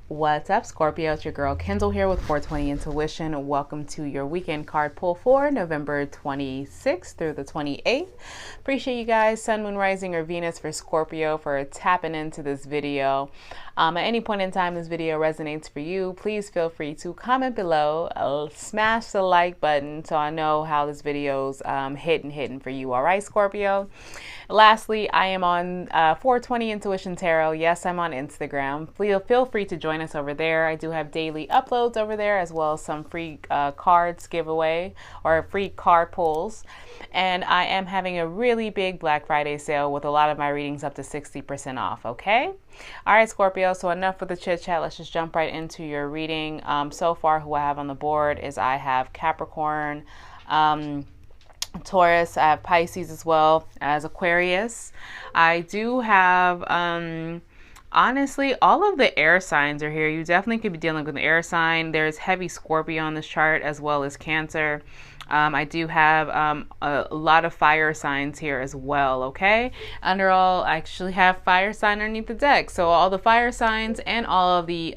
What's up, Scorpio? It's your girl Kendall here with 420 Intuition. Welcome to your weekend card pull for November 26th through the 28th. Appreciate you guys, Sun, Moon, Rising, or Venus for Scorpio, for tapping into this video. At any point in time this video resonates for you, please feel free to comment below. Smash the like button so I know how this video's hitting for you. All right, Scorpio? Lastly, I am on 420 Intuition Tarot. Yes, I'm on Instagram. Feel free to join us over there. I do have daily uploads over there, as well as some free cards giveaway or free card pulls. And I am having a really big Black Friday sale with a lot of my readings up to 60% off, okay? All right, Scorpio, so enough with the chit chat. Let's just jump right into your reading. So far, who I have on the board is I have Capricorn, Taurus, I have Pisces as well as Aquarius. I do have, honestly, all of the air signs are here. You definitely could be dealing with an air sign. There's heavy Scorpio on this chart as well as Cancer. I do have a lot of fire signs here as well, okay? Under all, I actually have fire sign underneath the deck. So all the fire signs and all of the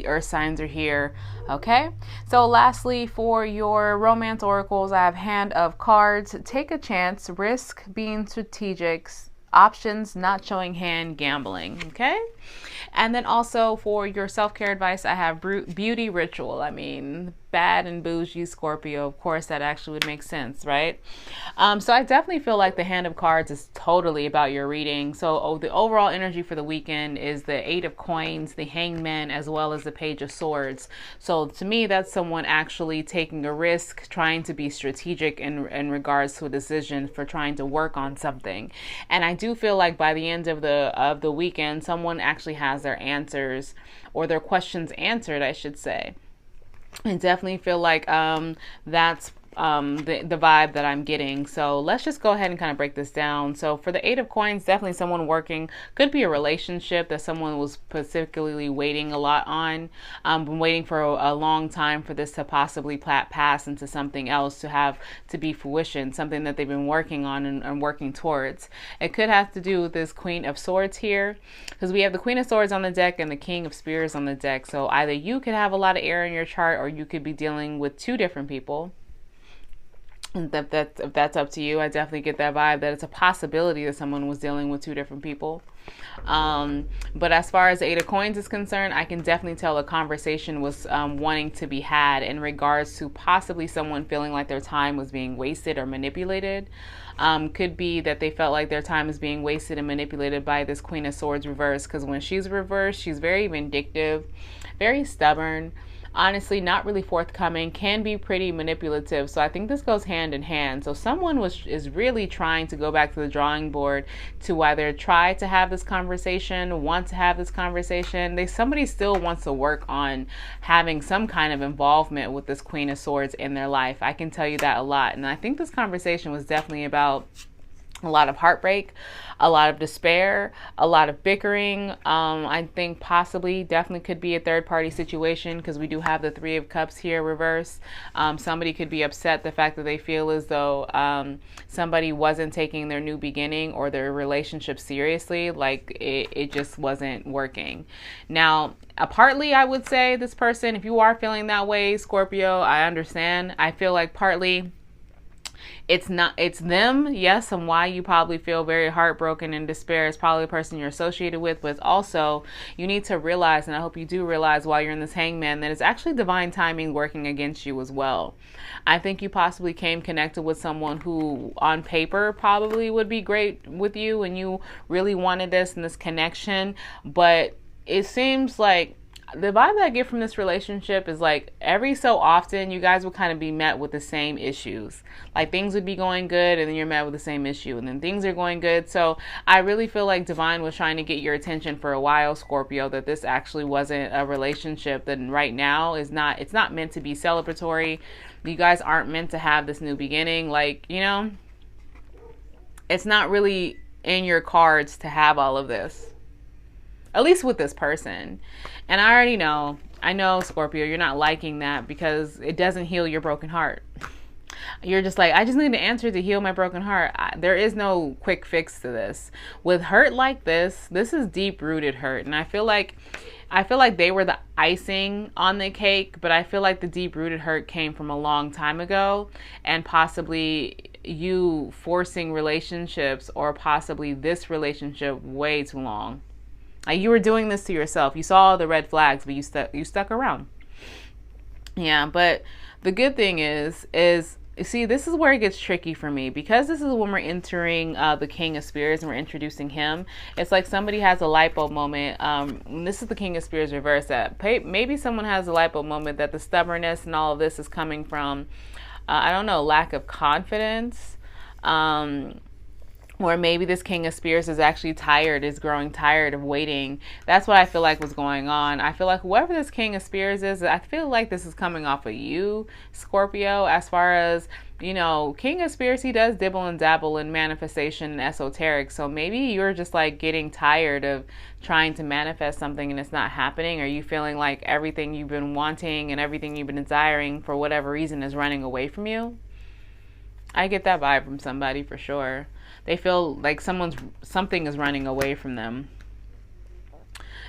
earth signs are here, okay? So lastly, for your romance oracles, I have Hand of Cards, Take a Chance, Risk, Being Strategic, Options, Not Showing Hand, Gambling, okay? And then also for your self-care advice, I have Beauty Ritual. I mean, bad and bougie Scorpio, of course that actually would make sense, right? So I definitely feel like the Hand of Cards is totally about your reading. So the overall energy for the weekend is the Eight of Coins, the Hangman, as well as the Page of Swords. So to me, that's someone actually taking a risk, trying to be strategic in regards to a decision, for trying to work on something. And I do feel like by the end of the weekend, someone actually has their answers, or their questions answered, I should say. I definitely feel like that's the vibe that I'm getting. So let's just go ahead and kind of break this down. So for the Eight of Coins, definitely someone working, could be a relationship that someone was particularly waiting a lot on, been waiting for a long time for this to possibly pass into something else, to be fruition, something that they've been working on and working towards. It could have to do with this Queen of Swords here, because we have the Queen of Swords on the deck and the King of Spears on the deck. So either you could have a lot of air in your chart, or you could be dealing with two different people. If that's up to you. I definitely get that vibe that it's a possibility that someone was dealing with two different people. But as far as the Eight of Coins is concerned, I can definitely tell a conversation was wanting to be had in regards to possibly someone feeling like their time was being wasted or manipulated. Could be that they felt like their time is being wasted and manipulated by this Queen of Swords reverse, because when she's reversed, she's very vindictive, very stubborn, honestly not really forthcoming, can be pretty manipulative. So I think this goes hand in hand. So someone is really trying to go back to the drawing board to either try to have this conversation, want to have this conversation. Somebody still wants to work on having some kind of involvement with this Queen of Swords in their life. I can tell you that a lot. And I think this conversation was definitely about a lot of heartbreak, a lot of despair, a lot of bickering. I think possibly definitely could be a third party situation, because we do have the Three of Cups here reversed. Somebody could be upset the fact that they feel as though somebody wasn't taking their new beginning or their relationship seriously, like it just wasn't working. Now, partly I would say this person, if you are feeling that way, Scorpio, I understand. I feel like partly it's them, yes, and why you probably feel very heartbroken and despair is probably the person you're associated with. But also, you need to realize, and I hope you do realize while you're in this Hangman, that it's actually divine timing working against you as well. I think you possibly came connected with someone who on paper probably would be great with you, and you really wanted this and this connection, but it seems like the vibe that I get from this relationship is like every so often you guys will kind of be met with the same issues. Like things would be going good and then you're met with the same issue, and then things are going good. So I really feel like Divine was trying to get your attention for a while, Scorpio, that this actually wasn't a relationship that right now it's not meant to be celebratory. You guys aren't meant to have this new beginning. Like, you know, it's not really in your cards to have all of this. At least with this person. And I already know, Scorpio, you're not liking that because it doesn't heal your broken heart. You're just like, I just need an answer to heal my broken heart. There is no quick fix to this. With hurt like this is deep rooted hurt. And I feel like they were the icing on the cake, but I feel like the deep rooted hurt came from a long time ago, and possibly you forcing relationships, or possibly this relationship way too long. Like, you were doing this to yourself. You saw the red flags, but you stuck around. Yeah, but the good thing is see, this is where it gets tricky for me, because this is when we're entering the King of Spears and we're introducing him. It's like somebody has a light bulb moment. This is the King of Spears reverse. That maybe someone has a light bulb moment that the stubbornness and all of this is coming from, I don't know, lack of confidence. Or maybe this King of Spears is actually is growing tired of waiting. That's what I feel like was going on. I feel like whoever this King of Spears is, I feel like this is coming off of you, Scorpio, as far as, you know, King of Spears, he does dibble and dabble in manifestation and esoteric. So maybe you're just like getting tired of trying to manifest something and it's not happening. Or you feeling like everything you've been wanting and everything you've been desiring for whatever reason is running away from you. I get that vibe from somebody for sure. They feel like something is running away from them.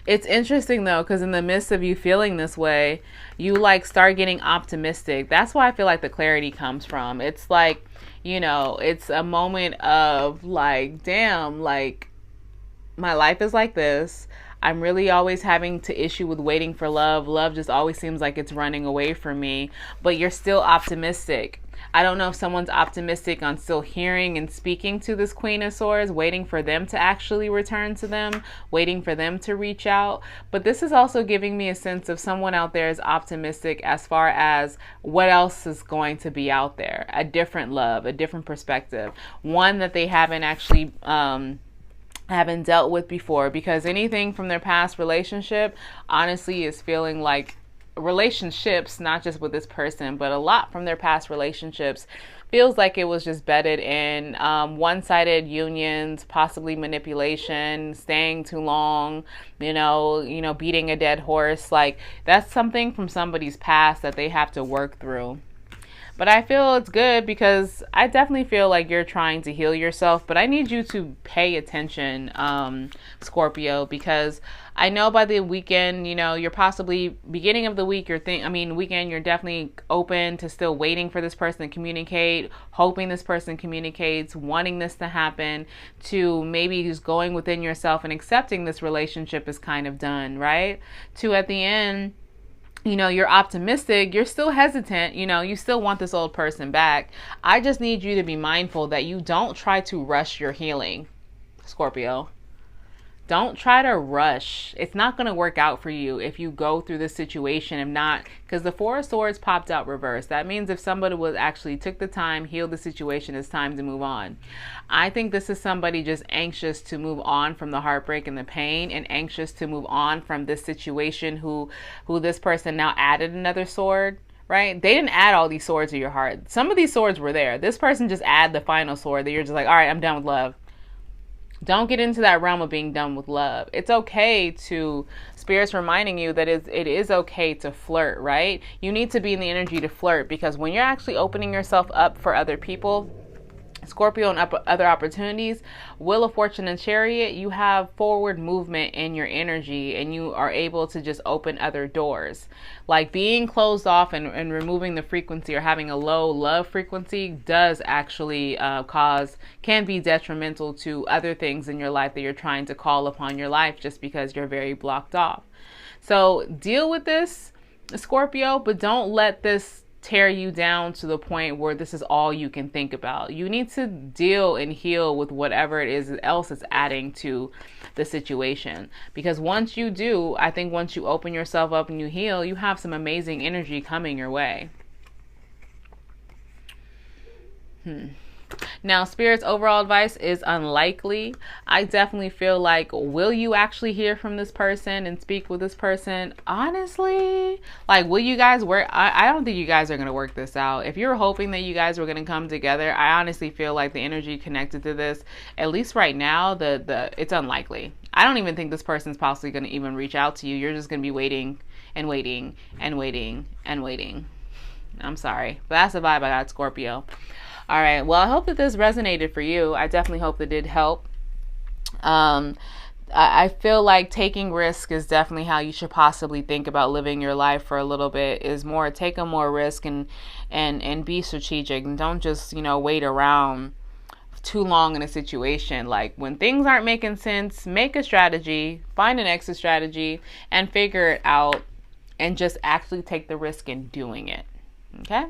It's interesting though, because in the midst of you feeling this way, you like start getting optimistic. That's why I feel like the clarity comes from. It's like, you know, it's a moment of like, damn, like my life is like this. I'm really always having to issue with waiting for love. Love just always seems like it's running away from me, but you're still optimistic. I don't know if someone's optimistic on still hearing and speaking to this Queen of Swords, waiting for them to actually return to them, waiting for them to reach out. But this is also giving me a sense of someone out there is optimistic as far as what else is going to be out there. A different love, a different perspective, one that they haven't actually haven't dealt with before, because anything from their past relationship honestly is feeling like relationships, not just with this person, but a lot from their past relationships feels like it was just bedded in one-sided unions, possibly manipulation, staying too long, you know, beating a dead horse. Like, that's something from somebody's past that they have to work through. But I feel it's good, because I definitely feel like you're trying to heal yourself. But I need you to pay attention, Scorpio, because I know by the weekend, you know, you're possibly beginning of the week, weekend, you're definitely open to still waiting for this person to communicate, hoping this person communicates, wanting this to happen, to maybe just going within yourself and accepting this relationship is kind of done, right? To at the end, you know, you're optimistic, you're still hesitant, you know, you still want this old person back. I just need you to be mindful that you don't try to rush your healing, Scorpio. Don't try to rush. It's not going to work out for you if you go through this situation. If not, because the Four of Swords popped out reversed. That means if somebody was actually took the time, healed the situation, it's time to move on. I think this is somebody just anxious to move on from the heartbreak and the pain, and anxious to move on from this situation who this person now added another sword. Right? They didn't add all these swords to your heart. Some of these swords were there. This person just added the final sword that you're just like, all right, I'm done with love. Don't get into that realm of being done with love. It's okay to, Spirit's reminding you that it is okay to flirt, right? You need to be in the energy to flirt, because when you're actually opening yourself up for other people, Scorpio, and other opportunities, Wheel of Fortune and Chariot, you have forward movement in your energy, and you are able to just open other doors. Like being closed off and removing the frequency, or having a low love frequency, does actually can be detrimental to other things in your life that you're trying to call upon your life, just because you're very blocked off. So deal with this, Scorpio, but don't let this tear you down to the point where this is all you can think about. You need to deal and heal with whatever it is else is adding to the situation. Because once you do, I think once you open yourself up and you heal, you have some amazing energy coming your way. Now, Spirit's overall advice is unlikely. I definitely feel like, will you actually hear from this person and speak with this person? Honestly, like, will you guys work? I don't think you guys are going to work this out. If you're hoping that you guys were going to come together, I honestly feel like the energy connected to this, at least right now, it's unlikely. I don't even think this person's possibly going to even reach out to you. You're just going to be waiting and waiting and waiting and waiting. I'm sorry, but that's the vibe I got, Scorpio. All right, well, I hope that this resonated for you. I definitely hope it did help. I feel like taking risk is definitely how you should possibly think about living your life for a little bit, is more take a more risk and be strategic, and don't just, wait around too long in a situation. Like when things aren't making sense, make a strategy, find an exit strategy and figure it out, and just actually take the risk in doing it. Okay?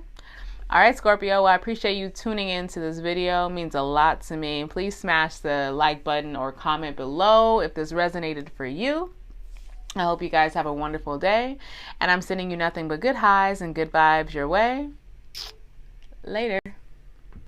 All right, Scorpio, well, I appreciate you tuning into this video. It means a lot to me. Please smash the like button or comment below if this resonated for you. I hope you guys have a wonderful day, and I'm sending you nothing but good highs and good vibes your way. Later.